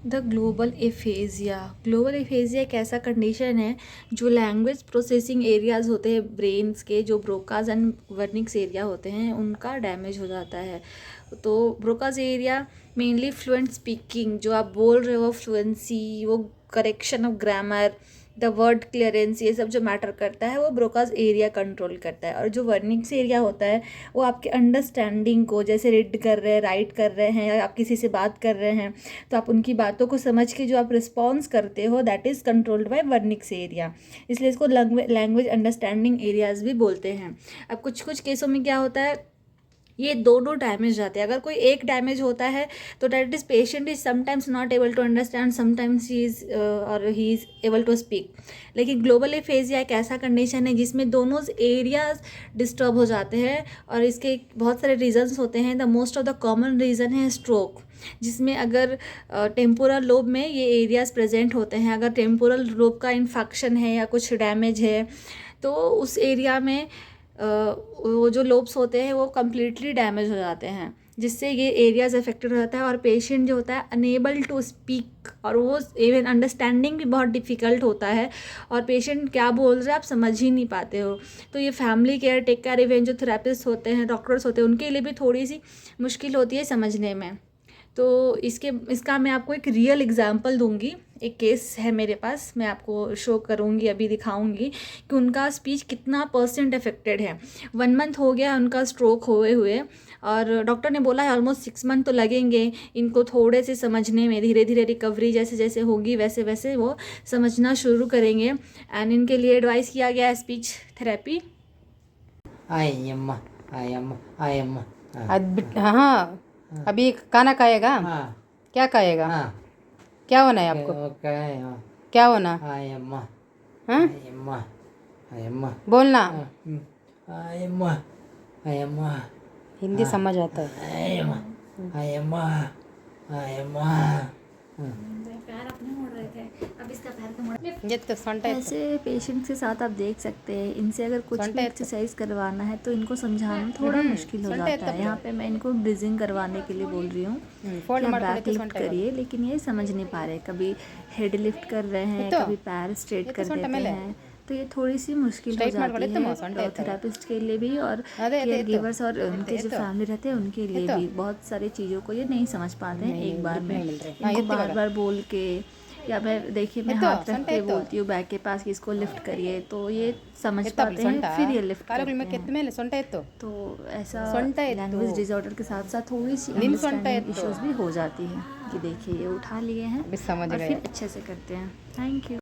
The global aphasia एक ऐसा condition है जो लैंग्वेज प्रोसेसिंग एरियाज होते हैं ब्रेन्स के, जो ब्रोकाज एंड वर्निक्स एरिया होते हैं, उनका डैमेज हो जाता है। तो Broca's area mainly fluent speaking, जो आप बोल रहे हो फ्लुएंसी, वो correction of grammar, the word clearance, ये सब जो मैटर करता है वो ब्रोकाज एरिया कंट्रोल करता है। और जो वर्निक्स एरिया होता है वो आपके अंडरस्टैंडिंग को, जैसे रीड कर रहे हैं, राइट कर रहे हैं, या आप किसी से बात कर रहे हैं तो आप उनकी बातों को समझ के जो आप रिस्पॉन्स करते हो, that is controlled by Wernicke's area. इसलिए इसको लैंग्वेज अंडरस्टैंडिंग एरियाज भी बोलते हैं। अब कुछ कुछ केसों में क्या होता है, ये दोनों डैमेज जाते हैं। अगर कोई एक डैमेज होता है तो that is patient is sometimes not able to understand, sometimes he is और he is able to speak. लेकिन ग्लोबल एफेजिया एक ऐसा कंडीशन है जिसमें दोनों एरियाज डिस्टर्ब हो जाते हैं, और इसके बहुत सारे रीजंस होते हैं। The most of the common reason है स्ट्रोक, जिसमें अगर टेम्पोरल लोब में ये एरियाज प्रेजेंट होते हैं। अगर टेम्पोरल लोब का इन्फेक्शन है या कुछ डैमेज है तो उस एरिया में वो जो लोब्स होते हैं वो कम्प्लीटली डैमेज हो जाते हैं, जिससे ये एरियाज अफेक्टेड हो जाता है और पेशेंट जो होता है अनेबल टू स्पीक, और वो इवन अंडरस्टैंडिंग भी बहुत डिफ़िकल्ट होता है, और पेशेंट क्या बोल रहे हैं आप समझ ही नहीं पाते हो। तो ये फैमिली केयर टेकर, इवन जो थेरेपिस्ट होते हैं, डॉक्टर्स होते हैं, उनके लिए भी थोड़ी सी मुश्किल होती है समझने में। तो इसका मैं आपको एक रियल एग्जांपल दूंगी। एक केस है मेरे पास, मैं आपको शो करूंगी, अभी दिखाऊंगी कि उनका स्पीच कितना % अफेक्टेड है। 1 मंथ हो गया उनका स्ट्रोक हुए और डॉक्टर ने बोला है ऑलमोस्ट 6 मंथ तो लगेंगे इनको थोड़े से समझने में। धीरे धीरे रिकवरी जैसे जैसे होगी वैसे वैसे वो समझना शुरू करेंगे। एंड इनके लिए एडवाइस किया गया है स्पीच थेरेपी। हाँ, अभी खाना खाएगा? हाँ। क्या खाएगा? हाँ। क्या होना है आपको? क्या होना? हाँ, बोलना। हिंदी समझ आता है। पैर अपने मोड़ रहे थे, अब इसका पैर तो मोड़। ये तो संटा है। ऐसे पेशेंट्स के साथ आप देख सकते हैं, इनसे अगर कुछ भी एक्सरसाइज करवाना है तो इनको समझाना थोड़ा मुश्किल हो जाता है। यहाँ पे मैं इनको ब्रीजिंग करवाने के लिए बोल रही हूँ कि आप बैक लिफ्ट करिए, लेकिन ये समझ नहीं पा रहे। कभी हेड लिफ्ट कर रहे हैं, कभी पैर स्ट्रेट कर देते हैं, तो ये थोड़ी सी मुश्किल हो जाती है थेरेपिस्ट के लिए भी, और केयर गिवर्स और उनके जो फैमिली रहते हैं उनके लिए भी। बहुत सारी चीज़ों को ये नहीं समझ पाते हैं एक बार में। इनको बार बार बोल के, या मैं देखिए मैं हाथ रख के बोलती हूँ बैक के पास कि इसको लिफ्ट करिए, तो ये समझ पाते हैं, फिर ये लिफ्ट करते हैं। तो ऐसा लैंग्वेज डिसऑर्डर के साथ साथ थोड़ी सी अंडरस्टैंडिंग इश्यूज भी हो जाती है कि देखिए ये उठा लिए हैं और फिर अच्छे से करते हैं। Thank you.